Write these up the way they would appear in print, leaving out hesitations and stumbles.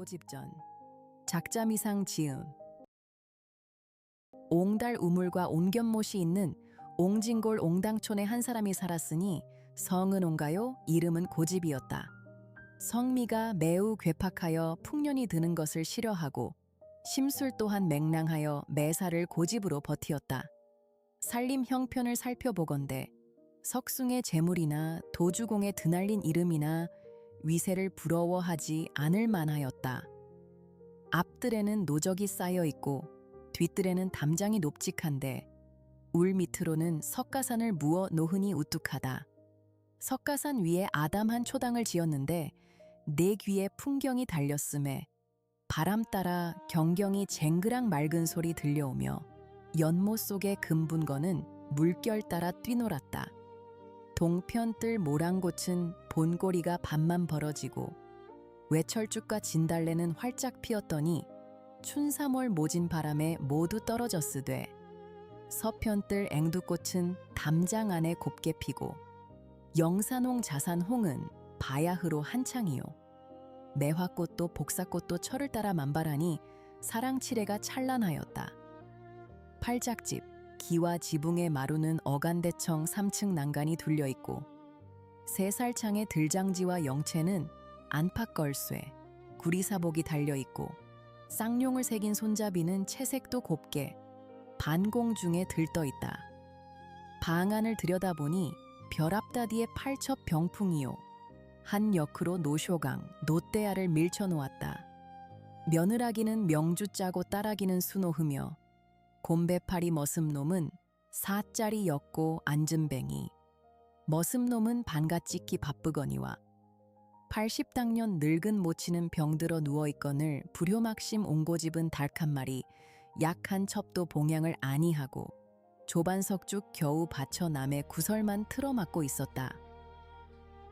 옹고집전 작자미상 지음 옹달 우물과 옹견못이 있는 옹진골 옹당촌에 한 사람이 살았으니 성은 옹가요 이름은 고집이었다. 성미가 매우 괴팍하여 풍년이 드는 것을 싫어하고 심술 또한 맹랑하여 매사를 고집으로 버티었다. 살림 형편을 살펴보건대 석숭의 재물이나 도주공에 드날린 이름이나 위세를 부러워하지 않을 만하였다. 앞뜰에는 노적이 쌓여 있고 뒷뜰에는 담장이 높직한데 울 밑으로는 석가산을 무어 놓으니 우뚝하다. 석가산 위에 아담한 초당을 지었는데 네 귀에 풍경이 달렸음에 바람 따라 경경이 쟁그랑 맑은 소리 들려오며 연못 속의 금분거는 물결 따라 뛰놀았다. 동편뜰 모랑꽃은 본고리가 반만 벌어지고 외철쭉과 진달래는 활짝 피었더니 춘삼월 모진 바람에 모두 떨어졌으되 서편뜰 앵두꽃은 담장 안에 곱게 피고 영산홍 자산홍은 바야흐로 한창이요. 매화꽃도 복사꽃도 철을 따라 만발하니 사랑치레가 찬란하였다. 팔작집 기와 지붕의 마루는 어간대청 3층 난간이 둘려있고 세살창의 들장지와 영채는 안팎걸쇠, 구리사복이 달려있고 쌍용을 새긴 손잡이는 채색도 곱게 반공중에 들떠있다. 방 안을 들여다보니 벼랍다디의 팔첩 병풍이요. 한 역으로 노쇼강, 노대야를 밀쳐놓았다. 며느라기는 명주 짜고 따라기는 수노흐며 곰배파리 머슴놈은 사짜리 엮고 앉은 뱅이 머슴놈은 반가 찍기 바쁘거니와 80당년 늙은 모치는 병들어 누워있거늘 불효막심 옹고집은 닭 한 마리 약한 첩도 봉양을 아니하고 조반석죽 겨우 받쳐 남의 구설만 틀어막고 있었다.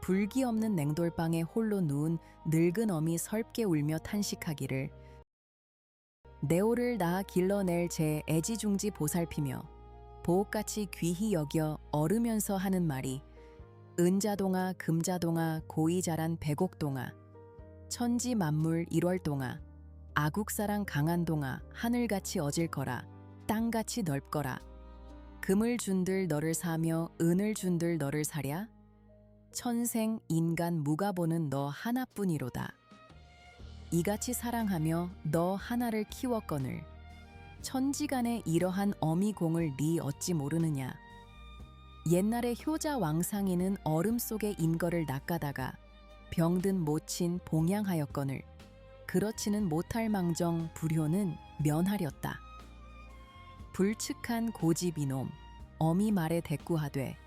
불기 없는 냉돌방에 홀로 누운 늙은 어미 설게 울며 탄식하기를 내오를 낳아 길러낼 제 애지중지 보살피며 보옥같이 귀히 여겨 얼으면서 하는 말이 은자동아 금자동아 고이 자란 백옥동아 천지 만물 1월동아 아국사랑 강한동아 하늘같이 어질거라 땅같이 넓거라 금을 준들 너를 사며 은을 준들 너를 사랴 천생 인간 무가 보는 너 하나뿐이로다. 이같이 사랑하며 너 하나를 키웠거늘 천지간에 이러한 어미공을 네 어찌 모르느냐. 옛날에 효자 왕상이는 얼음 속에 인거를 낚아다가 병든 모친 봉양하였거늘 그렇지는 못할 망정 불효는 면하렸다. 불측한 고집이놈 어미 말에 대꾸하되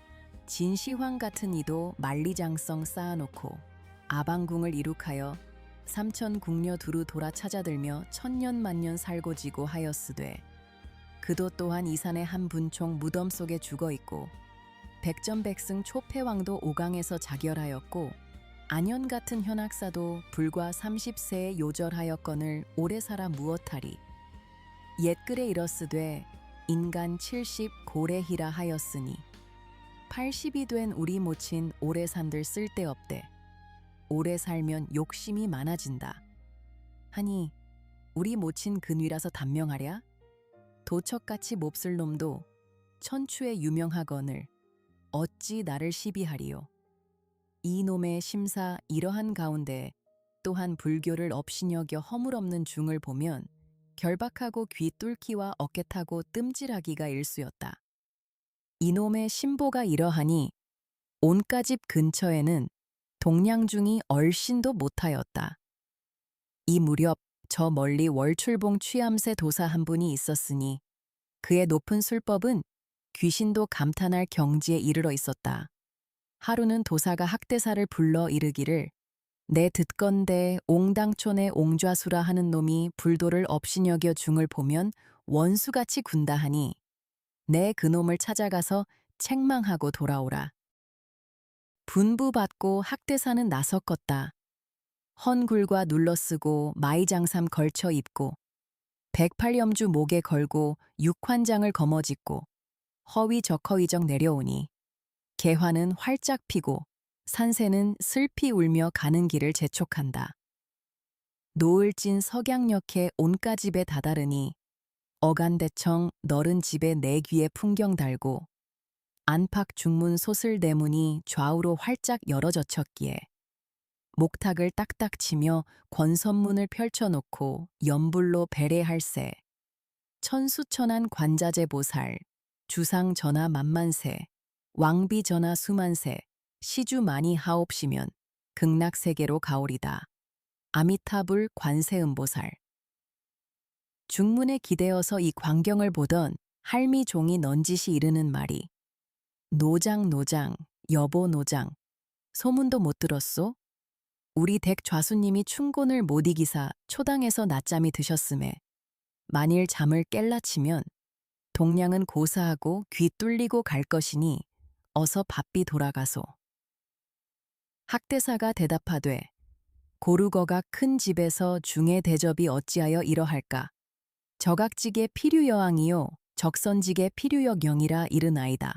진시황 같은 이도 만리장성 쌓아놓고 아방궁을 이룩하여 삼천궁녀 두루 돌아 찾아들며 천년만년 살고 지고 하였으되 그도 또한 이산의 한 분총 무덤 속에 죽어있고 백전백승 초패왕도 오강에서 자결하였고 안현 같은 현악사도 불과 30세에 요절하였거늘 오래 살아 무엇하리. 옛글에 이렇으되 인간 70 고래희라 하였으니 80이 된 우리 모친 오래 산들 쓸데없대. 오래 살면 욕심이 많아진다. 하니 우리 모친 근위라서 단명하랴? 도척같이 몹쓸 놈도 천추에 유명하거늘 어찌 나를 시비하리요. 이 놈의 심사 이러한 가운데 또한 불교를 업신여겨 허물없는 중을 보면 결박하고 귀 뚫기와 어깨 타고 뜸질하기가 일쑤였다. 이놈의 신보가 이러하니 온가집 근처에는 동량중이 얼씬도 못하였다. 이 무렵 저 멀리 월출봉 취암새 도사 한 분이 있었으니 그의 높은 술법은 귀신도 감탄할 경지에 이르러 있었다. 하루는 도사가 학대사를 불러 이르기를 내 듣건대 옹당촌의 옹좌수라 하는 놈이 불도를 업신여겨 중을 보면 원수같이 군다 하니 내 그놈을 찾아가서 책망하고 돌아오라. 분부받고 학대사는 나섰겄다. 헌굴과 눌러쓰고 마이장삼 걸쳐 입고 108염주 목에 걸고 육환장을 거머쥐고 허위적허위적 내려오니 개화는 활짝 피고 산새는 슬피 울며 가는 길을 재촉한다. 노을진 석양역해 온가 집에 다다르니 어간대청 너른 집에 내 귀에 풍경 달고 안팎 중문 소슬 대문이 좌우로 활짝 열어젖혔기에 목탁을 딱딱 치며 권선문을 펼쳐놓고 연불로 배례할세 천수천한 관자재 보살 주상 전하 만만세 왕비 전하 수만세 시주 많이 하옵시면 극락세계로 가오리다. 아미타불 관세음보살. 중문에 기대어서 이 광경을 보던 할미 종이 넌지시 이르는 말이 노장 노장 여보 노장 소문도 못 들었소? 우리 댁 좌수님이 춘곤을 못 이기사 초당에서 낮잠이 드셨음에 만일 잠을 깰라치면 동량은 고사하고 귀 뚫리고 갈 것이니 어서 바삐 돌아가소. 학대사가 대답하되 고루거가 큰 집에서 중의 대접이 어찌하여 이러할까? 저각직의 필유여왕이요 적선직의 필유역영이라 이르나이다.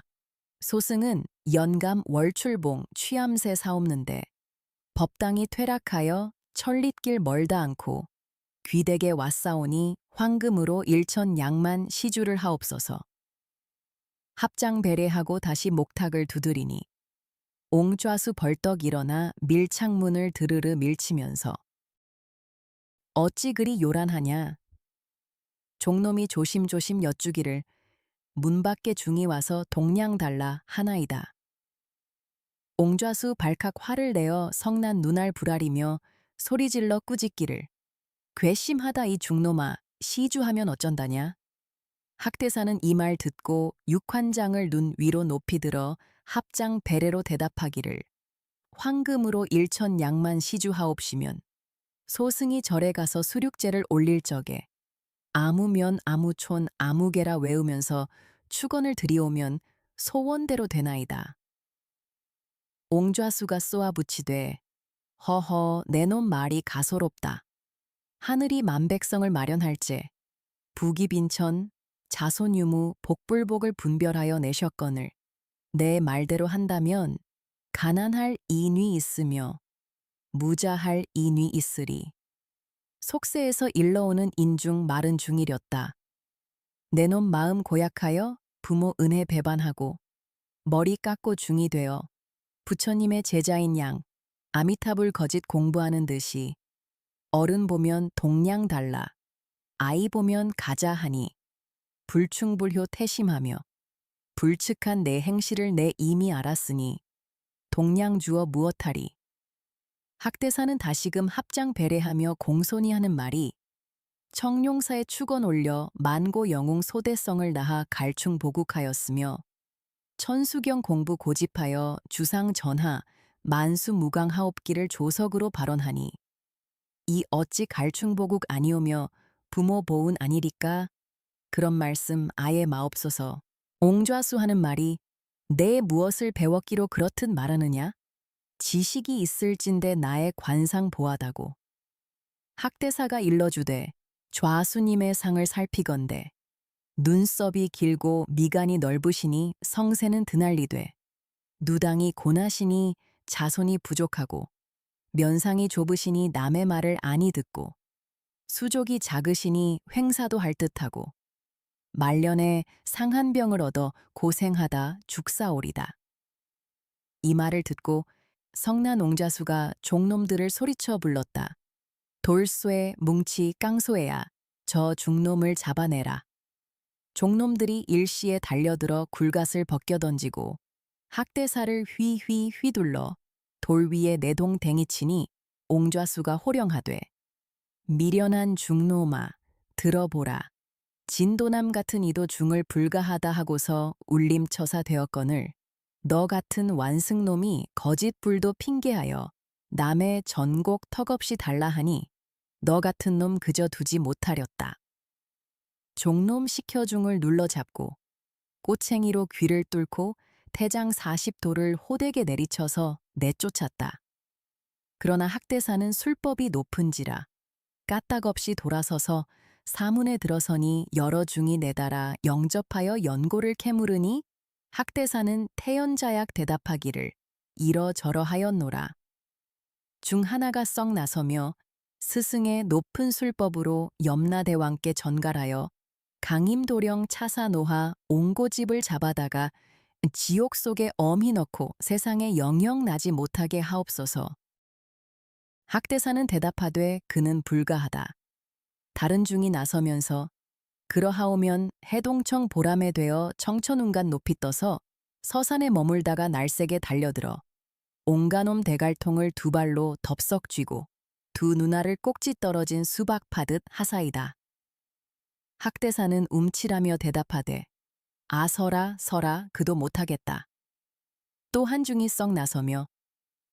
소승은 연감 월출봉 취암새 사옵는데 법당이 퇴락하여 천릿길 멀다 않고 귀댁에 왔사오니 황금으로 일천양만 시주를 하옵소서. 합장 배례하고 다시 목탁을 두드리니 옹좌수 벌떡 일어나 밀창문을 드르르 밀치면서 어찌 그리 요란하냐. 종놈이 조심조심 여쭈기를 문 밖에 중이 와서 동량 달라 하나이다. 옹좌수 발칵 화를 내어 성난 눈알 불알이며 소리질러 꾸짖기를 괘씸하다 이 중놈아 시주하면 어쩐다냐. 학대사는 이 말 듣고 육환장을 눈 위로 높이 들어 합장 배례로 대답하기를 황금으로 일천양만 시주하옵시면 소승이 절에 가서 수륙제를 올릴 적에 아무면 아무촌 아무개라 외우면서 축원을 드리오면 소원대로 되나이다. 옹좌수가 쏘아붙이되 허허 내놈 말이 가소롭다. 하늘이 만백성을 마련할제 부귀빈천 자손유무 복불복을 분별하여 내셨거늘 내 말대로 한다면 가난할 인위 있으며 무자할 인위 있으리. 속세에서 일러오는 인중 말은 중이렸다. 내놈 마음 고약하여 부모 은혜 배반하고 머리 깎고 중이 되어 부처님의 제자인 양 아미타불 거짓 공부하는 듯이 어른 보면 동량 달라 아이 보면 가자 하니 불충불효 태심하며 불측한 내 행실을 내 이미 알았으니 동량 주어 무엇하리. 학대사는 다시금 합장 배례하며 공손히 하는 말이 청룡사에 축원 올려 만고 영웅 소대성을 낳아 갈충 보국하였으며 천수경 공부 고집하여 주상 전하 만수무강하옵기를 조석으로 발언하니 이 어찌 갈충보국 아니오며 부모 보운 아니리까? 그런 말씀 아예 마옵소서. 옹좌수 하는 말이 내 무엇을 배웠기로 그렇듯 말하느냐? 지식이 있을진데 나의 관상 보하다고. 학대사가 일러주되 좌수님의 상을 살피건대 눈썹이 길고 미간이 넓으시니 성세는 드날리되 누당이 고나시니 자손이 부족하고 면상이 좁으시니 남의 말을 아니 듣고 수족이 작으시니 횡사도 할 듯하고 말년에 상한 병을 얻어 고생하다 죽사오리다. 이 말을 듣고 성난 옹좌수가 종놈들을 소리쳐 불렀다. 돌쇠, 뭉치, 깡소애야, 저 중놈을 잡아내라. 종놈들이 일시에 달려들어 굴갓을 벗겨던지고 학대사를 휘휘 휘둘러 돌 위에 내동댕이 치니 옹좌수가 호령하되 미련한 중놈아 들어보라. 진도남 같은 이도 중을 불가하다 하고서 울림처사 되었거늘 너 같은 완승놈이 거짓 불도 핑계하여 남의 전곡 턱없이 달라 하니 너 같은 놈 그저 두지 못하렸다. 종놈 시켜중을 눌러잡고 꼬챙이로 귀를 뚫고 태장 40도를 호되게 내리쳐서 내쫓았다. 그러나 학대사는 술법이 높은지라 까딱없이 돌아서서 사문에 들어서니 여러 중이 내달아 영접하여 연고를 캐물으니 학대사는 태연자약 대답하기를 이러저러 하였노라. 중 하나가 썩 나서며 스승의 높은 술법으로 염라대왕께 전갈하여 강임도령 차사노하 옹고집을 잡아다가 지옥 속에 엄히 넣고 세상에 영영 나지 못하게 하옵소서. 학대사는 대답하되 그는 불가하다. 다른 중이 나서면서 그러하오면 해동청 보람에 되어 청천운간 높이 떠서 서산에 머물다가 날쌔게 달려들어 옹가놈 대갈통을 두 발로 덥석 쥐고 두 누나를 꼭지 떨어진 수박 파듯 하사이다. 학대사는 움찔하며 대답하되 아서라 서라 그도 못하겠다. 또 한 중이 썩 나서며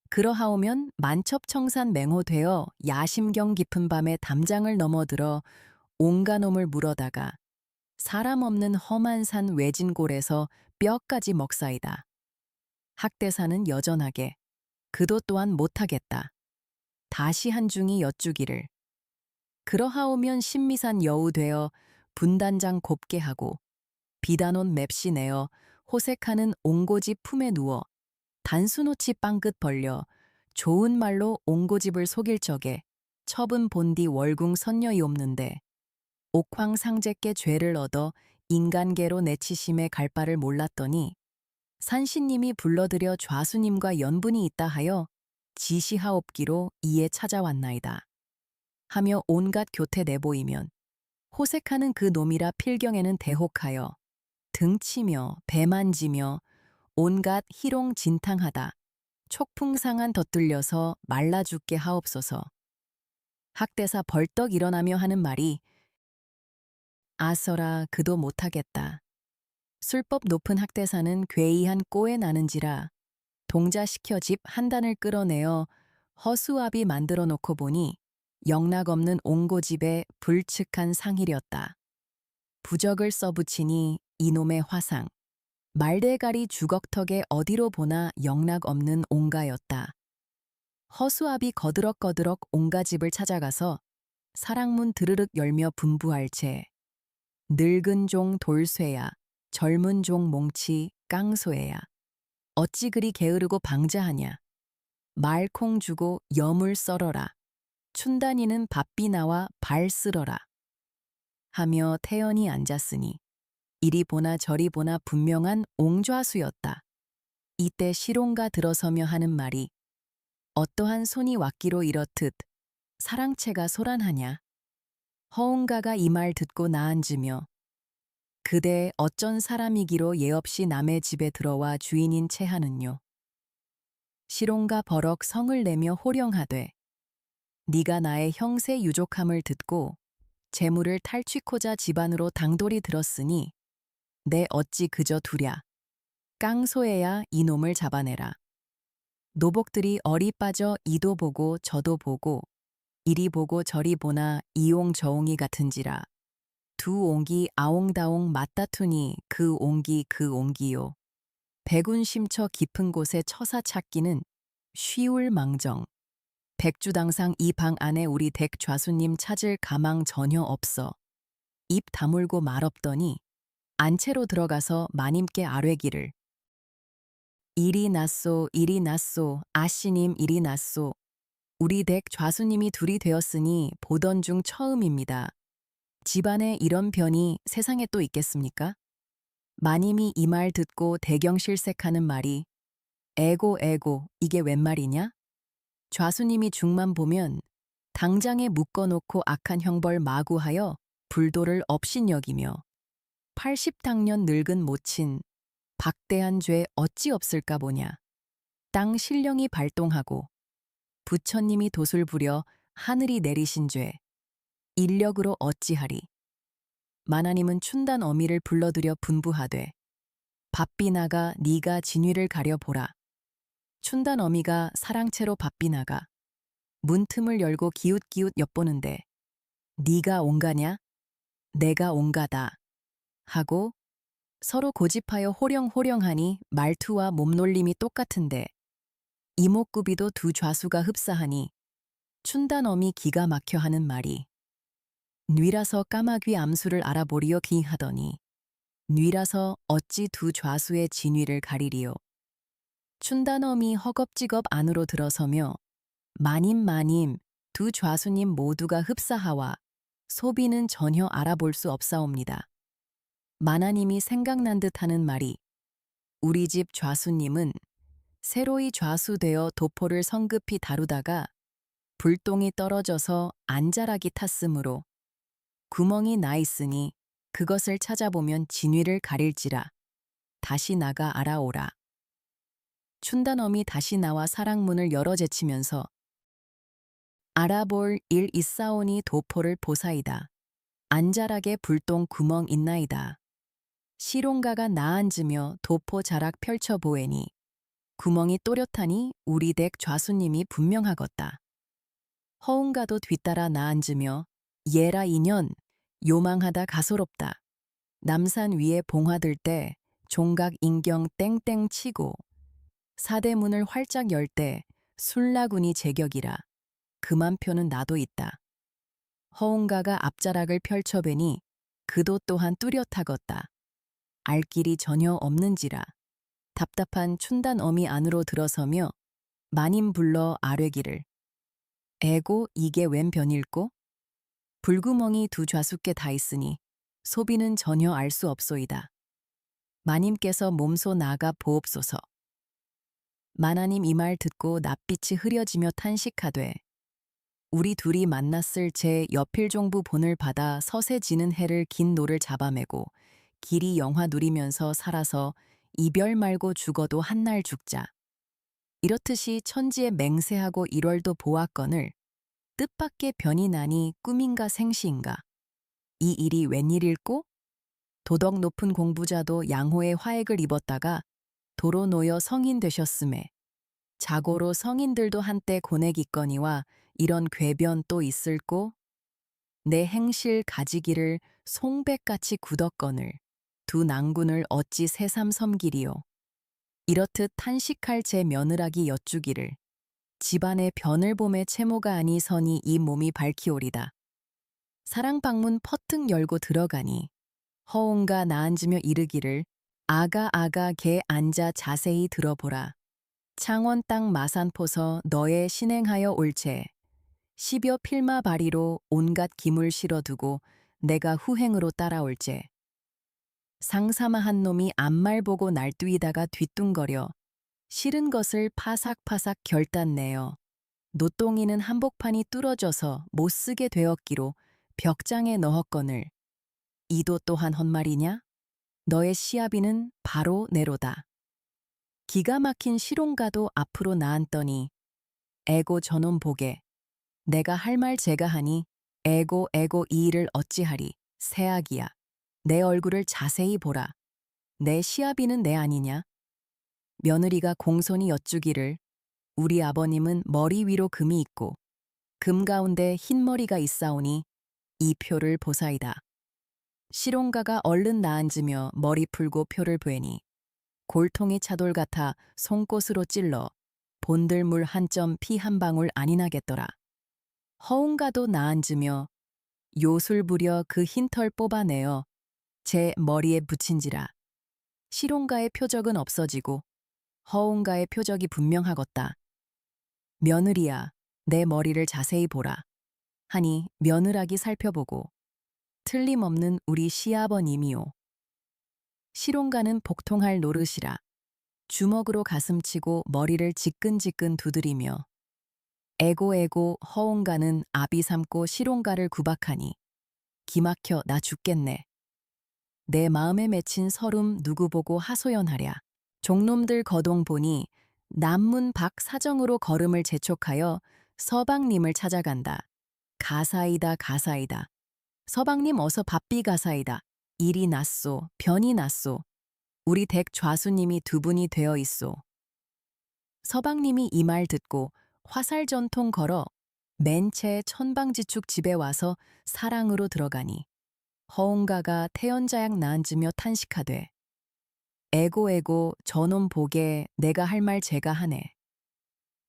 그러하오면 만첩청산 맹호되어 야심경 깊은 밤에 담장을 넘어들어 옹가놈을 물어다가 사람 없는 험한 산 외진골에서 뼈까지 먹사이다. 학대사는 여전하게 그도 또한 못하겠다. 다시 한 중이 여쭈기를 그러하오면 신미산 여우 되어 분단장 곱게 하고 비단옷 맵시 내어 호색하는 옹고집 품에 누워 단수노치 빵끝 벌려 좋은 말로 옹고집을 속일 적에 첩은 본디 월궁 선녀이 없는데 옥황 상제께 죄를 얻어 인간계로 내치심에 갈 바를 몰랐더니 산신님이 불러들여 좌수님과 연분이 있다 하여 지시하옵기로 이에 찾아왔나이다. 하며 온갖 교태 내보이면 호색하는 그 놈이라 필경에는 대혹하여 등치며 배만지며 온갖 희롱 진탕하다 촉풍상한 덧들려서 말라 죽게 하옵소서. 학대사 벌떡 일어나며 하는 말이 아서라 그도 못하겠다. 술법 높은 학대사는 괴이한 꼬에 나는지라 동자시켜 집 한 단을 끌어내어 허수아비 만들어 놓고 보니 영락 없는 옹고집에 불측한 상이렸다. 부적을 써붙이니 이놈의 화상. 말대가리 주걱턱에 어디로 보나 영락 없는 옹가였다. 허수아비 거드럭거드럭 옹가집을 찾아가서 사랑문 드르륵 열며 분부할 채 늙은 종 돌쇠야 젊은 종 몽치 깡소애야 어찌 그리 게으르고 방자하냐 말콩 주고 여물 썰어라 춘단이는 밥비 나와 발 쓸어라 하며 태연히 앉았으니 이리 보나 저리 보나 분명한 옹좌수였다. 이때 시롱가 들어서며 하는 말이 어떠한 손이 왔기로 이렇듯 사랑채가 소란하냐. 허옹가가 이 말 듣고 나앉으며 그대 어쩐 사람이기로 예 없이 남의 집에 들어와 주인인 채하는요. 시롱가 버럭 성을 내며 호령하되 네가 나의 형세 유족함을 듣고 재물을 탈취코자 집안으로 당돌이 들었으니 내 어찌 그저 두랴. 깡소에야 이놈을 잡아내라. 노복들이 어리 빠져 이도 보고 저도 보고 이리 보고 저리 보나 이옹저옹이 같은지라. 두 옹기 아옹다옹 맞다투니 그 옹기 그 옹기요. 백운심처 깊은 곳에 처사 찾기는 쉬울 망정. 백주당상 이 방 안에 우리 댁 좌수님 찾을 가망 전혀 없어. 입 다물고 말없더니 안채로 들어가서 마님께 아뢰기를 이리 났소 이리 났소 아씨님 이리 났소 우리 댁 좌수님이 둘이 되었으니 보던 중 처음입니다. 집안에 이런 변이 세상에 또 있겠습니까? 마님이 이 말 듣고 대경실색하는 말이 에고 에고 이게 웬 말이냐? 좌수님이 중만 보면 당장에 묶어놓고 악한 형벌 마구하여 불도를 업신여기며 80당년 늙은 모친 박대한 죄 어찌 없을까 보냐. 땅 신령이 발동하고 부처님이 돛을 부려 하늘이 내리신 죄 인력으로 어찌하리. 마나님은 춘단 어미를 불러들여 분부하되 밥비나가 네가 진위를 가려보라. 춘단 어미가 사랑채로 밥비나가 문틈을 열고 기웃기웃 엿보는데 네가 옹가냐? 내가 옹가다. 하고 서로 고집하여 호령호령하니 말투와 몸놀림이 똑같은데 이목구비도 두 좌수가 흡사하니 춘단엄이 기가 막혀 하는 말이 뉘라서 까마귀 암수를 알아보리요 기하더니 뉘라서 어찌 두 좌수의 진위를 가리리요. 춘단엄이 허겁지겁 안으로 들어서며 마님 마님 두 좌수님 모두가 흡사하와 소비는 전혀 알아볼 수 없사옵니다. 마나님이 생각난 듯하는 말이 우리 집 좌수님은 새로이 좌수되어 도포를 성급히 다루다가 불똥이 떨어져서 안자락이 탔으므로 구멍이 나 있으니 그것을 찾아보면 진위를 가릴지라 다시 나가 알아오라. 춘단엄이 다시 나와 사랑문을 열어 제치면서 알아볼 일 있사오니 도포를 보사이다. 안자락에 불똥 구멍 있나이다. 시롱가가 나앉으며 도포 자락 펼쳐 보애니 구멍이 또렷하니 우리 댁 좌수님이 분명하겠다. 허웅가도 뒤따라 나앉으며 예라 인연 요망하다 가소롭다. 남산 위에 봉화들 때 종각 인경 땡땡 치고 사대문을 활짝 열 때 술라군이 제격이라 그만표는 나도 있다. 허웅가가 앞자락을 펼쳐배니 그도 또한 뚜렷하겠다. 알 길이 전혀 없는지라 답답한 춘단어미 안으로 들어서며 마님 불러 아뢰기를 에고 이게 웬 변일꼬? 불구멍이 두 좌수께 다 있으니 소비는 전혀 알 수 없소이다. 마님께서 몸소 나가 보옵소서. 마나님 이 말 듣고 낯빛이 흐려지며 탄식하되 우리 둘이 만났을 제 여필종부 본을 받아 서세 지는 해를 긴 노를 잡아매고 길이 영화 누리면서 살아서 이별 말고 죽어도 한날 죽자. 이렇듯이 천지에 맹세하고 일월도 보았거늘 뜻밖의 변이 나니 꿈인가 생시인가. 이 일이 웬일일꼬? 도덕 높은 공부자도 양호의 화액을 입었다가 도로 놓여 성인 되셨음에 자고로 성인들도 한때 고뇌기거니와 이런 궤변 또 있을꼬? 내 행실 가지기를 송백같이 굳었거늘 두 낭군을 어찌 새삼 섬기리요. 이렇듯 탄식할 제 며느라기 여쭈기를 집안의 변을 봄의 채모가 아니 서니 이 몸이 밝히오리다. 사랑방문 퍼뜩 열고 들어가니 허옹가 나앉으며 이르기를 아가 개 앉아 자세히 들어보라. 창원 땅 마산포서 너의 신행하여 올채 10여 필마 바리로 온갖 기물 실어두고 내가 후행으로 따라올제. 상사마한 놈이 앞말 보고 날뛰다가 뒤뚱거려 싫은 것을 파삭파삭 결단내어 노똥이는 한복판이 뚫어져서 못쓰게 되었기로 벽장에 넣었거늘 이도 또한 헛말이냐? 너의 시아비는 바로 내로다. 기가 막힌 시롱가도 앞으로 나앉더니 에고 저놈 보게 내가 할 말 제가 하니 에고 이 일을 어찌하리 새악이야. 내 얼굴을 자세히 보라. 내 시아비는 내 아니냐? 며느리가 공손히 여쭈기를 우리 아버님은 머리 위로 금이 있고 금 가운데 흰머리가 있사오니 이 표를 보사이다. 시롱가가 얼른 나앉으며 머리 풀고 표를 베니 골통이 차돌 같아 송곳으로 찔러 본들물 한 점 피 한 방울 아니 나겠더라. 허웅가도 나앉으며 요술 부려 그 흰털 뽑아내어 제 머리에 붙인지라. 시롱가의 표적은 없어지고 허웅가의 표적이 분명하겠다. 며느리야, 내 머리를 자세히 보라. 하니 며느라기 살펴보고 틀림없는 우리 시아버님이오. 시롱가는 복통할 노릇이라 주먹으로 가슴치고 머리를 지끈지끈 두드리며 에고 허옹가는 아비 삼고 시롱가를 구박하니 기막혀 나 죽겠네. 내 마음에 맺힌 서름 누구 보고 하소연하랴. 종놈들 거동 보니 남문 밖 사정으로 걸음을 재촉하여 서방님을 찾아간다. 가사이다. 서방님 어서 바삐 가사이다. 일이 났소, 변이 났소. 우리 댁 좌수님이 두 분이 되어 있소. 서방님이 이 말 듣고 화살전통 걸어 맨채 천방지축 집에 와서 사랑으로 들어가니 허옹가가 태연자약 나앉으며 탄식하되 에고 저놈 보게 내가 할 말 제가 하네.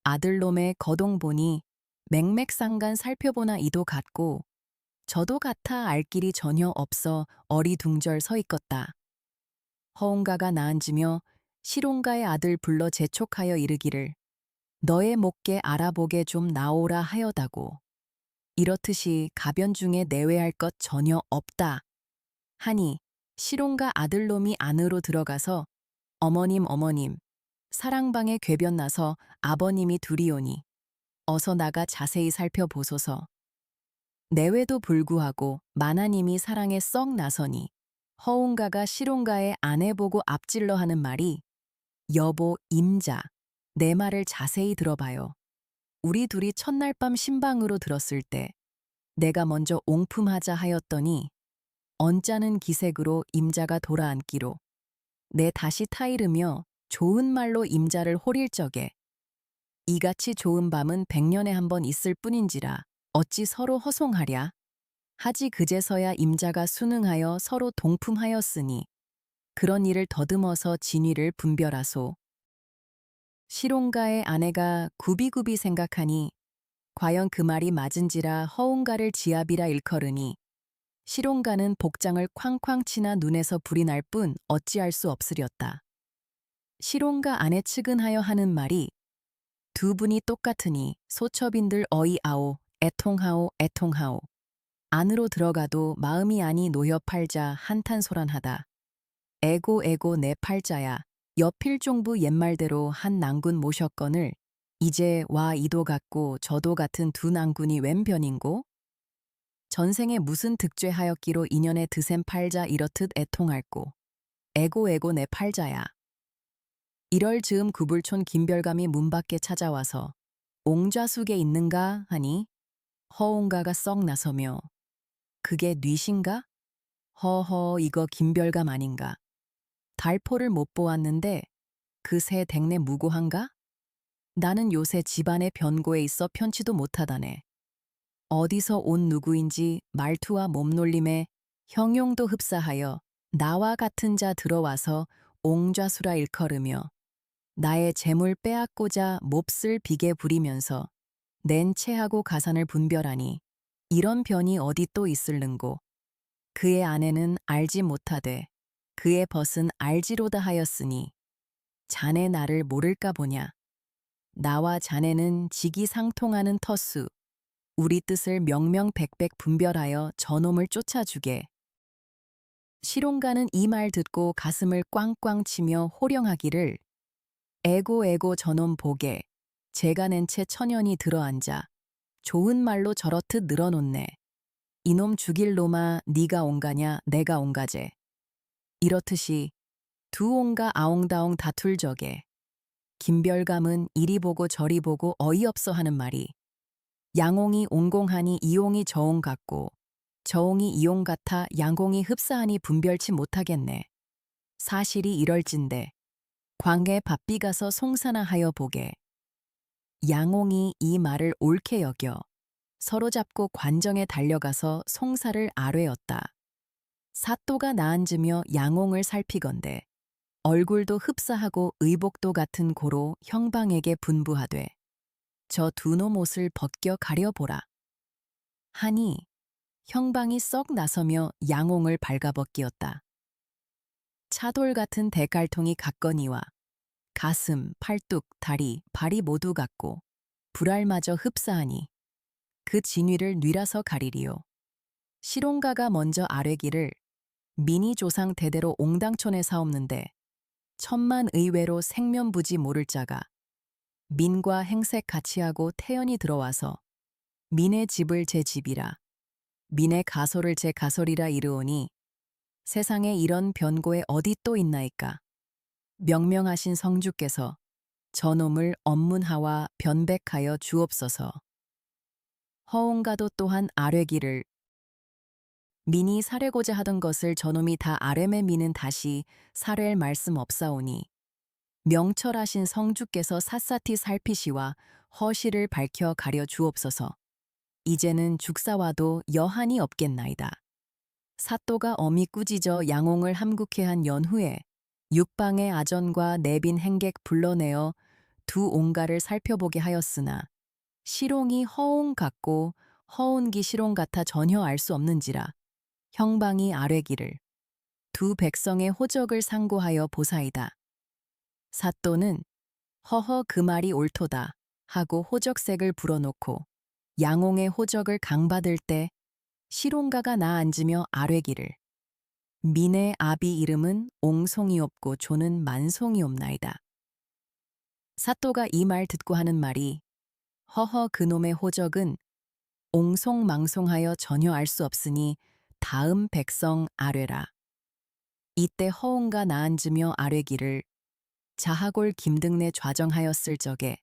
아들놈의 거동 보니 맥맥상간 살펴보나 이도 같고 저도 같아 알 길이 전혀 없어 어리둥절 서 있겄다. 허옹가가 나앉으며 시롱가의 아들 불러 재촉하여 이르기를 너의 목게 알아보게 좀 나오라 하여다고. 이렇듯이 가변 중에 내외할 것 전혀 없다 하니 시롱가 아들놈이 안으로 들어가서 어머님 어머님 사랑방에 궤변 나서 아버님이 둘이오니 어서 나가 자세히 살펴보소서. 내외도 불구하고 마나님이 사랑에 썩 나서니 허웅가가 시롱가의 아내 보고 앞질러 하는 말이 여보 임자 내 말을 자세히 들어봐요. 우리 둘이 첫날 밤 신방으로 들었을 때 내가 먼저 옹품하자 하였더니 언짢은 기색으로 임자가 돌아앉기로 내 다시 타이르며 좋은 말로 임자를 호릴 적에 이같이 좋은 밤은 100년에 한 번 있을 뿐인지라 어찌 서로 허송하랴. 하지 그제서야 임자가 순응하여 서로 동품하였으니 그런 일을 더듬어서 진위를 분별하소. 시롱가의 아내가 굽이굽이 생각하니 과연 그 말이 맞은지라 허웅가를 지압이라 일컬으니 시롱가는 복장을 쾅쾅 치나 눈에서 불이 날 뿐 어찌할 수 없으렸다. 시롱가 아내 측은하여 하는 말이 두 분이 똑같으니 소첩인들 어이아오 애통하오 애통하오 안으로 들어가도 마음이 아니 노여 팔자 한탄소란하다. 에고 에고 내 팔자야 여필종부 옛말대로 한 낭군 모셨거늘 이제 와 이도 같고 저도 같은 두 낭군이 웬 변인고? 전생에 무슨 득죄하였기로 인연에 드셈 팔자 이렇듯 애통할꼬. 에고 에고 내 팔자야. 이럴 즈음 구불촌 김별감이 문 밖에 찾아와서 옹좌숙에 있는가 하니 허옹가가 썩 나서며 그게 뉘신가? 허허 이거 김별감 아닌가? 달포를 못 보았는데 그 새 댁내 무고한가? 나는 요새 집안의 변고에 있어 편치도 못하다네. 어디서 온 누구인지 말투와 몸놀림에 형용도 흡사하여 나와 같은 자 들어와서 옹좌수라 일컬으며 나의 재물 빼앗고자 몹쓸 비계 부리면서 낸체하고 가산을 분별하니 이런 변이 어디 또 있을는고. 그의 아내는 알지 못하되 그의 벗은 알지로다 하였으니 자네 나를 모를까 보냐. 나와 자네는 지기상통하는 터수 우리 뜻을 명명백백 분별하여 저놈을 쫓아주게. 시롱가는 이 말 듣고 가슴을 꽝꽝 치며 호령하기를 에고 에고 저놈 보게 제가 낸 채 천연이 들어앉아 좋은 말로 저렇듯 늘어놓네. 이놈 죽일 놈아 네가 온가냐 내가 온가제. 이렇듯이 두 옹가 아옹다옹 다툴 적에 김별감은 이리 보고 저리 보고 어이없어 하는 말이 양옹이 옹공하니 이옹이 저옹 같고 저옹이 이옹 같아 양옹이 흡사하니 분별치 못하겠네. 사실이 이럴진데 광에 바삐 가서 송사나 하여 보게. 양옹이 이 말을 옳게 여겨 서로 잡고 관정에 달려가서 송사를 아뢰었다. 사또가 나앉으며 양옹을 살피건대 얼굴도 흡사하고 의복도 같은 고로 형방에게 분부하되 저 두 놈 옷을 벗겨 가려보라. 하니 형방이 썩 나서며 양옹을 발가벗기었다. 차돌 같은 대갈통이 같거니와 가슴, 팔뚝, 다리, 발이 모두 같고 불알마저 흡사하니 그 진위를 뉘라서 가리리요. 시롱가가 먼저 아뢰기를 민이 조상 대대로 옹당촌에 사옵는데 천만 의외로 생면부지 모를 자가 민과 행색 같이 하고 태연이 들어와서 민의 집을 제 집이라 민의 가솔을 제 가솔이라 이르오니 세상에 이런 변고에 어디 또 있나이까. 명명하신 성주께서 저놈을 업문하와 변백하여 주옵소서. 허옹가도 또한 아뢰기를 민이 사뢰고자 하던 것을 저놈이 다 아뢰매 민은 다시 사뢰할 말씀 없사오니 명철하신 성주께서 샅샅이 살피시와 허실을 밝혀 가려 주옵소서. 이제는 죽사와도 여한이 없겠나이다. 사또가 엄히 꾸짖어 양옹을 함국해 한 연후에 육방의 아전과 내빈 행객 불러내어 두 옹가를 살펴보게 하였으나 시롱이 허옹 같고 허운기 시롱 같아 전혀 알 수 없는지라 형방이 아뢰기를 두 백성의 호적을 상고하여 보사이다. 사또는 허허 그 말이 옳도다 하고 호적색을 불어놓고 양옹의 호적을 강받을 때 시롱가가 나 앉으며 아뢰기를 민의 아비 이름은 옹송이옵고 조는 만송이옵나이다. 사또가 이 말 듣고 하는 말이 허허 그놈의 호적은 옹송망송하여 전혀 알 수 없으니 다음 백성 아뢰라. 이때 허옹가 나앉으며 아뢰기를 자하골 김등내 좌정하였을 적에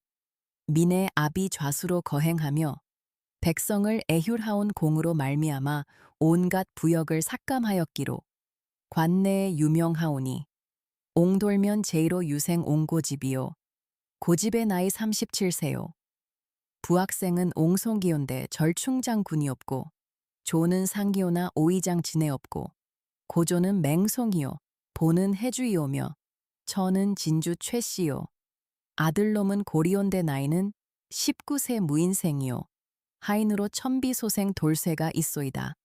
민의 아비 좌수로 거행하며 백성을 애휼하온 공으로 말미암아 온갖 부역을 삭감하였기로 관내에 유명하오니 옹돌면 제1호 유생 옹고집이요 고집의 나이 37세요. 부학생은 옹송기온대 절충장군이었고 조는 상기오나 오이장 지내었고 고조는 맹송이요 보는 해주이오며 처는 진주 최씨요 아들놈은 고리온대 나이는 19세 무인생이요 하인으로 천비소생 돌쇠가 있소이다.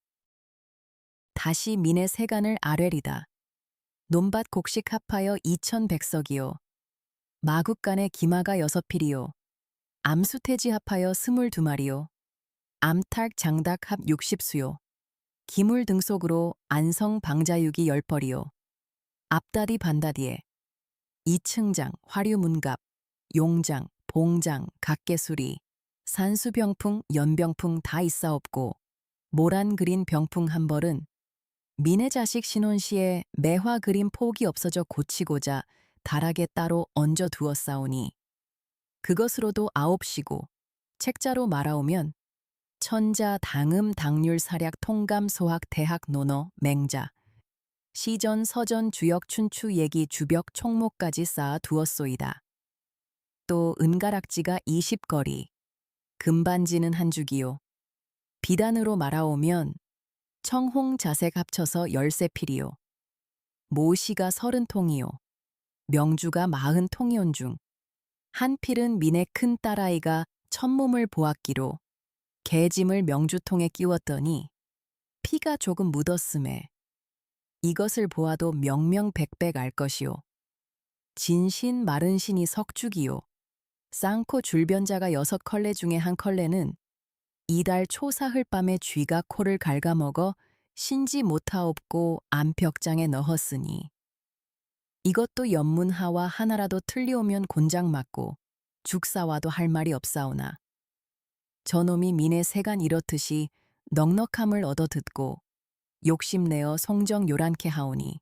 다시 민의 세간을 아뢰리다. 논밭 곡식 합하여 2100석이요 마국간의 기마가 6필이요 암수태지 합하여 22마리요 암탉 장닭 합 60수요 기물 등속으로 안성 방자육이 10벌이요 앞다디 반다디에 이층장 화류문갑 용장 봉장 각개수리 산수병풍 연병풍 다 있사옵고 모란 그린 병풍 한 벌은 민의 자식 신혼시에 매화 그린 폭이 없어져 고치고자 다락에 따로 얹어 두었사오니 그것으로도 9시고 책자로 말하오면 천자 당음 당률 사략 통감 소학 대학 논어 맹자 시전 서전 주역 춘추 얘기 주벽 총목까지 쌓아 두었소이다. 또 은가락지가 20거리 금반지는 한 주기요 비단으로 말하오면 청홍 자색 합쳐서 13필이요 모시가 30통이요 명주가 40통이온 중 한 필은 민의 큰 딸아이가 천몸을 보았기로 개짐을 명주통에 끼웠더니 피가 조금 묻었음에 이것을 보아도 명명백백 알 것이요 진신 마른 신이 석죽이요 쌍코 줄변자가 6컬레 중에 한 컬레는 이달 초사흘 밤에 쥐가 코를 갉아먹어 신지 못하옵고 암벽장에 넣었으니 이것도 연문하와 하나라도 틀리오면 곤장 맞고 죽사와도 할 말이 없사오나 저놈이 민의 세간 이렇듯이 넉넉함을 얻어 듣고 욕심내어 송정 요란케 하오니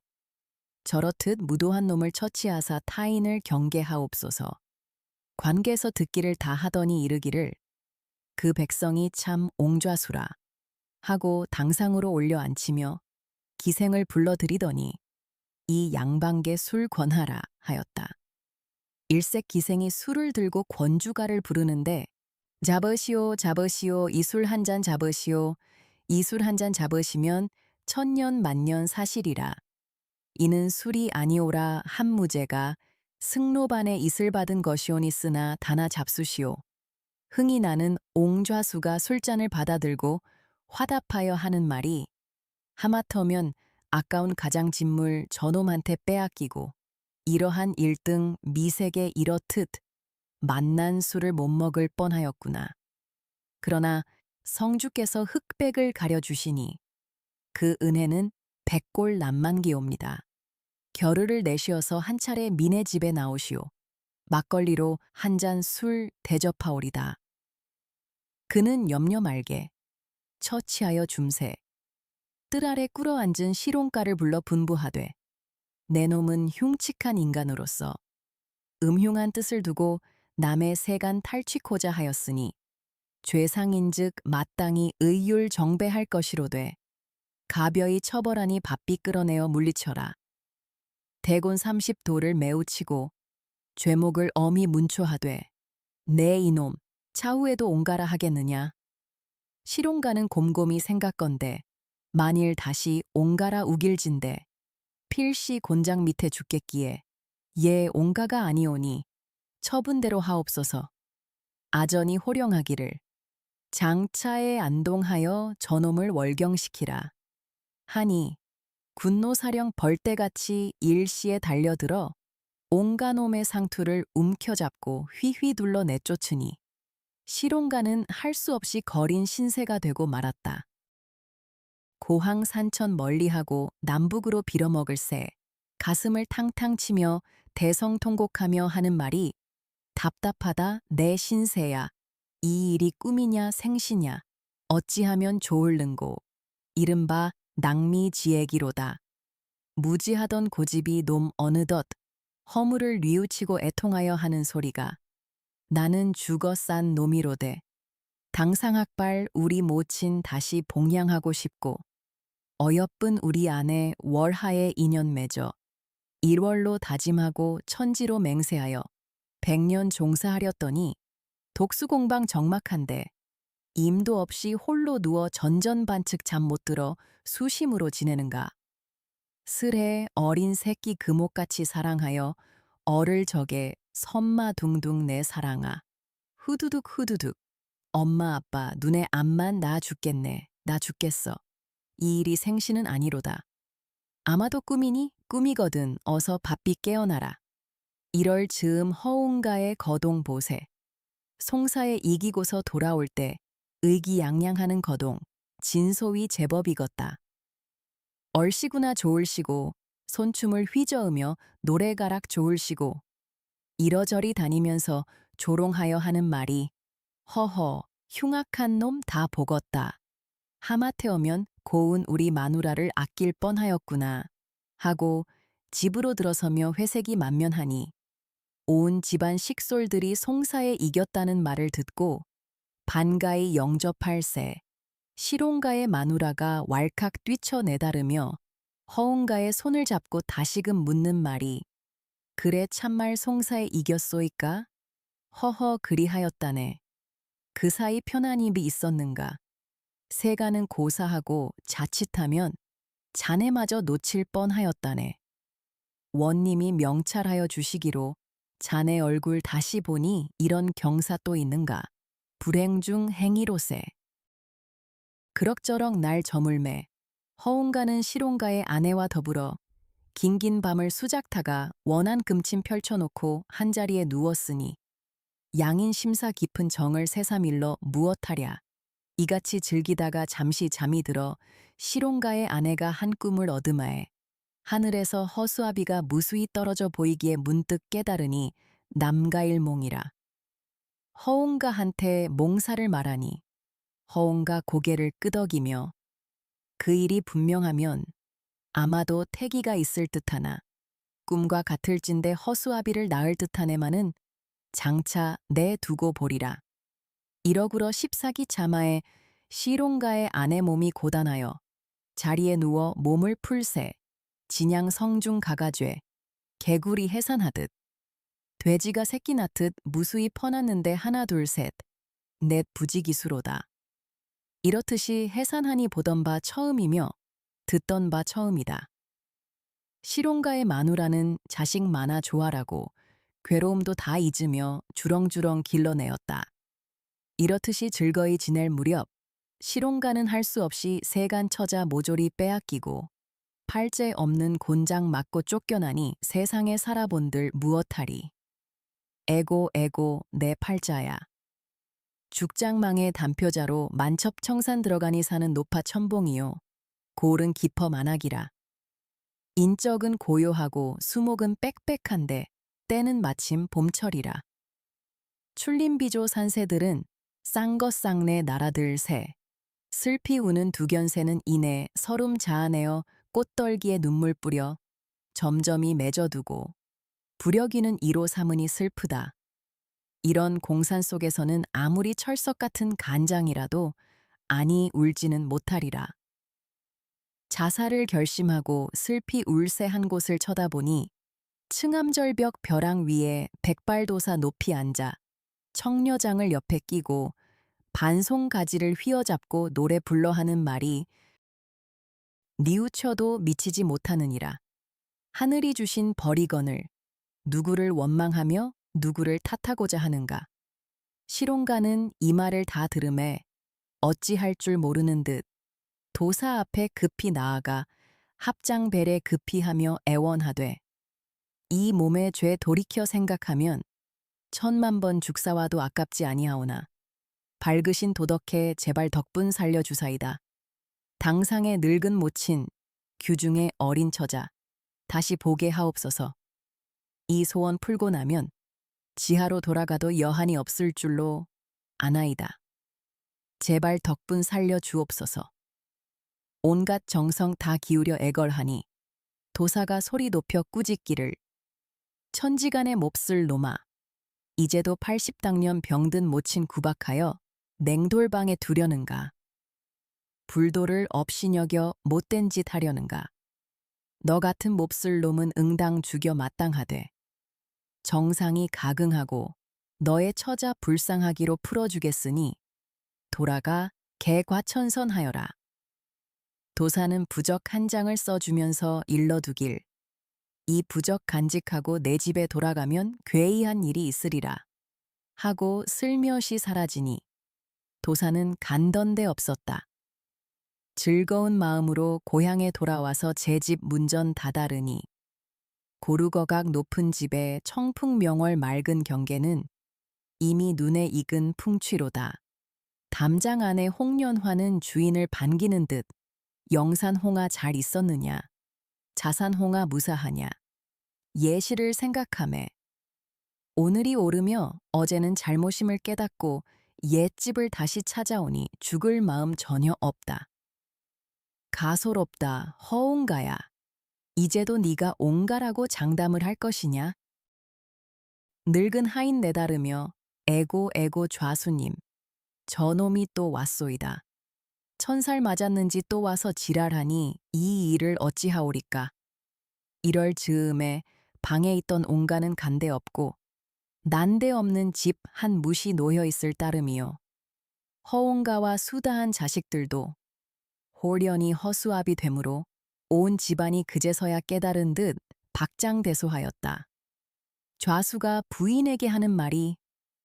저렇듯 무도한 놈을 처치하사 타인을 경계하옵소서. 관계에서 듣기를 다 하더니 이르기를 그 백성이 참 옹좌수라 하고 당상으로 올려 앉히며 기생을 불러들이더니 이 양반께 술 권하라 하였다. 일색 기생이 술을 들고 권주가를 부르는데 잡으시오 잡으시오 이 술 한 잔 잡으시오 이 술 한 잔 잡으시면 천년 만년 사시리라. 이는 술이 아니오라 한 무제가 승로반에 이슬 받은 것이오니쓰나 다나 잡수시오. 흥이 나는 옹좌수가 술잔을 받아들고 화답하여 하는 말이 하마터면 아까운 가장진물 저놈한테 빼앗기고 이러한 일등 미색에 이렇듯 만난 술을 못 먹을 뻔하였구나. 그러나 성주께서 흑백을 가려주시니 그 은혜는 백골 남만기옵니다. 겨르를 내쉬어서 한 차례 민의 집에 나오시오. 막걸리로 한 잔 술 대접하오리다. 그는 염려 말게 처치하여 줌세 뜰 아래 꿇어앉은 시롱가를 불러 분부하되 내 놈은 흉측한 인간으로서 음흉한 뜻을 두고 남의 세간 탈취코자 하였으니 죄상인즉 마땅히 의율 정배할 것이로되 가벼이 처벌하니 바삐 끌어내어 물리쳐라. 대곤 30도를 매우 치고 죄목을 엄히 문초하되 내 이놈 차후에도 옹가라 하겠느냐. 시롱가는 곰곰이 생각건대 만일 다시 옹가라 우길진대 필시 곤장 밑에 죽겠기에 얘 옹가가 아니오니 처분대로 하옵소서. 아전이 호령하기를 장차에 안동하여 저놈을 월경시키라 하니 군노사령 벌떼같이 일시에 달려들어 옹가놈의 상투를 움켜잡고 휘휘 둘러 내쫓으니 시롱가는 할 수 없이 거린 신세가 되고 말았다. 고항 산천 멀리하고 남북으로 빌어먹을 새, 가슴을 탕탕 치며 대성통곡하며 하는 말이 답답하다 내 신세야. 이 일이 꿈이냐 생시냐 어찌하면 좋을는고 이른바 낭미지애기로다. 무지하던 고집이 놈 어느덧 허물을 뉘우치고 애통하여 하는 소리가 나는 죽어 싼 놈이로되 당상학발 우리 모친 다시 봉양하고 싶고 어여쁜 우리 아내 월하에 인연 맺어 일월로 다짐하고 천지로 맹세하여 100년 종사하렸더니 독수공방 적막한데 임도 없이 홀로 누워 전전반측 잠 못 들어 수심으로 지내는가. 슬해 어린 새끼 금옥같이 사랑하여 어를 적에 선마둥둥 내 사랑아. 후두둑 후두둑. 엄마 아빠 눈에 암만 나 죽겠네. 나 죽겠어. 이 일이 생시는 아니로다. 아마도 꿈이니 꿈이거든 어서 바삐 깨어나라. 이럴 즈음 허웅가의 거동 보세. 송사에 이기고서 돌아올 때 의기양양하는 거동, 진소위 제법이겄다. 얼씨구나 좋을시고 손춤을 휘저으며 노래가락 좋을시고 이러저리 다니면서 조롱하여 하는 말이 허허 흉악한 놈 다 보겄다. 하마태어면 고운 우리 마누라를 아낄 뻔하였구나 하고 집으로 들어서며 회색이 만면하니 온 집안 식솔들이 송사에 이겼다는 말을 듣고 반가이 영접할세. 시롱가의 마누라가 왈칵 뛰쳐내다르며 허웅가의 손을 잡고 다시금 묻는 말이 그래 참말 송사에 이겼소이까? 허허 그리하였다네. 그 사이 편한 입이 있었는가. 세가는 고사하고 자칫하면 자네마저 놓칠 뻔하였다네. 원님이 명찰하여 주시기로 자네 얼굴 다시 보니 이런 경사 또 있는가. 불행 중 행위로세. 그럭저럭 날 저물매 허웅가는 시롱가의 아내와 더불어 긴긴 밤을 수작타가 원한 금침 펼쳐놓고 한자리에 누웠으니 양인 심사 깊은 정을 새삼일러 무엇하랴. 이같이 즐기다가 잠시 잠이 들어 시롱가의 아내가 한 꿈을 얻으마에 하늘에서 허수아비가 무수히 떨어져 보이기에 문득 깨달으니 남가일몽이라. 허웅가한테 몽사를 말하니 허웅가 고개를 끄덕이며 그 일이 분명하면 아마도 태기가 있을 듯하나 꿈과 같을진데 허수아비를 낳을 듯하네마는 장차 내두고 보리라. 이러구러 14기 차마에 시롱가의 아내 몸이 고단하여 자리에 누워 몸을 풀새 진양 성중 가가죄 개구리 해산하듯 돼지가 새끼 낳듯 무수히 퍼났는데 하나 둘 셋 넷 부지기수로다. 이렇듯이 해산하니 보던 바 처음이며 듣던 바 처음이다. 시롱가의 마누라는 자식 많아 좋아라고 괴로움도 다 잊으며 주렁주렁 길러내었다. 이렇듯이 즐거이 지낼 무렵 시롱가는 할 수 없이 세간 처자 모조리 빼앗기고 팔째 없는 곤장 맞고 쫓겨나니 세상에 살아본들 무엇하리. 애고 애고 내 팔자야. 죽장망의 단표자로 만첩청산 들어가니 사는 노파 천봉이요. 고을은 깊어 만학이라. 인적은 고요하고 수목은 빽빽한데 때는 마침 봄철이라. 출림비조 산새들은 쌍것쌍내 나라들 새. 슬피 우는 두견새는 이내 서름 자아내어 꽃떨기에 눈물 뿌려 점점이 맺어두고 부려기는 이로 삼으니 슬프다. 이런 공산 속에서는 아무리 철석 같은 간장이라도 아니 울지는 못하리라. 자살을 결심하고 슬피 울새 한 곳을 쳐다보니 층암절벽 벼랑 위에 백발도사 높이 앉아 청려장을 옆에 끼고 반송가지를 휘어잡고 노래 불러 하는 말이 뉘우쳐도 미치지 못하느니라. 하늘이 주신 벌이건을 누구를 원망하며 누구를 탓하고자 하는가. 시롱가는 이 말을 다 들음에 어찌할 줄 모르는 듯 도사 앞에 급히 나아가 합장벨에 급히 하며 애원하되 이 몸의 죄 돌이켜 생각하면 천만 번 죽사와도 아깝지 아니하오나 밝으신 도덕해 제발 덕분 살려주사이다. 당상의 늙은 모친, 규중의 어린 처자, 다시 보게 하옵소서. 이 소원 풀고 나면 지하로 돌아가도 여한이 없을 줄로 아나이다. 제발 덕분 살려 주옵소서. 온갖 정성 다 기울여 애걸하니 도사가 소리 높여 꾸짖기를 천지간의 몹쓸 놈아 이제도 80당년 병든 모친 구박하여 냉돌방에 두려는가. 불도를 없이 여겨 못된 짓 하려는가. 너 같은 몹쓸 놈은 응당 죽여 마땅하되 정상이 가긍하고 너의 처자 불쌍하기로 풀어주겠으니 돌아가 개과천선하여라. 도사는 부적 한 장을 써주면서 일러두길. 이 부적 간직하고 내 집에 돌아가면 괴이한 일이 있으리라. 하고 슬며시 사라지니 도사는 간던데 없었다. 즐거운 마음으로 고향에 돌아와서 제 집 문전 다다르니 고루거각 높은 집에 청풍명월 맑은 경계는 이미 눈에 익은 풍취로다. 담장 안에 홍련화는 주인을 반기는 듯 영산홍아 잘 있었느냐, 자산홍아 무사하냐, 예시를 생각하매 오늘이 오르며 어제는 잘못임을 깨닫고 옛집을 다시 찾아오니 죽을 마음 전혀 없다. 가소롭다 허옹가야. 이제도 네가 옹가라고 장담을 할 것이냐? 늙은 하인 내다르며 에고 좌수님, 저놈이 또 왔소이다. 1000살 맞았는지 또 와서 지랄하니 이 일을 어찌하오리까. 이럴 즈음에 방에 있던 옹가는 간데없고 난데없는 집 한 무시 놓여있을 따름이요. 허옹가와 수다한 자식들도 홀연히 허수아비 되므로 온 집안이 그제서야 깨달은 듯 박장대소하였다. 좌수가 부인에게 하는 말이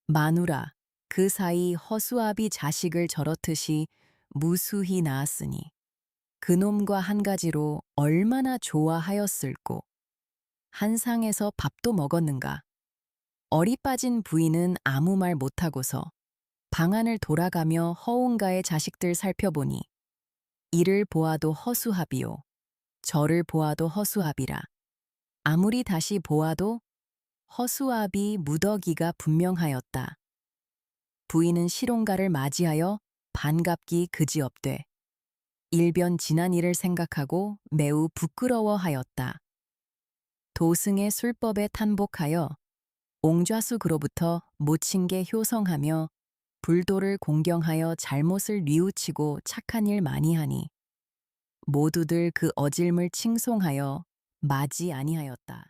마누라 그 사이 허수아비 자식을 저렇듯이 무수히 낳았으니 그놈과 한 가지로 얼마나 좋아하였을꼬. 한 상에서 밥도 먹었는가. 어리 빠진 부인은 아무 말 못하고서 방 안을 돌아가며 허옹가의 자식들 살펴보니 이를 보아도 허수아비요. 저를 보아도 허수아비라. 아무리 다시 보아도 허수아비 무더기가 분명하였다. 부인은 실온가를 맞이하여 반갑기 그지없되 일변 지난 일을 생각하고 매우 부끄러워하였다. 도승의 술법에 탄복하여 옹좌수 그로부터 모친게 효성하며 불도를 공경하여 잘못을 뉘우치고 착한 일 많이 하니 모두들 그 어질물 칭송하여 마지 아니하였다.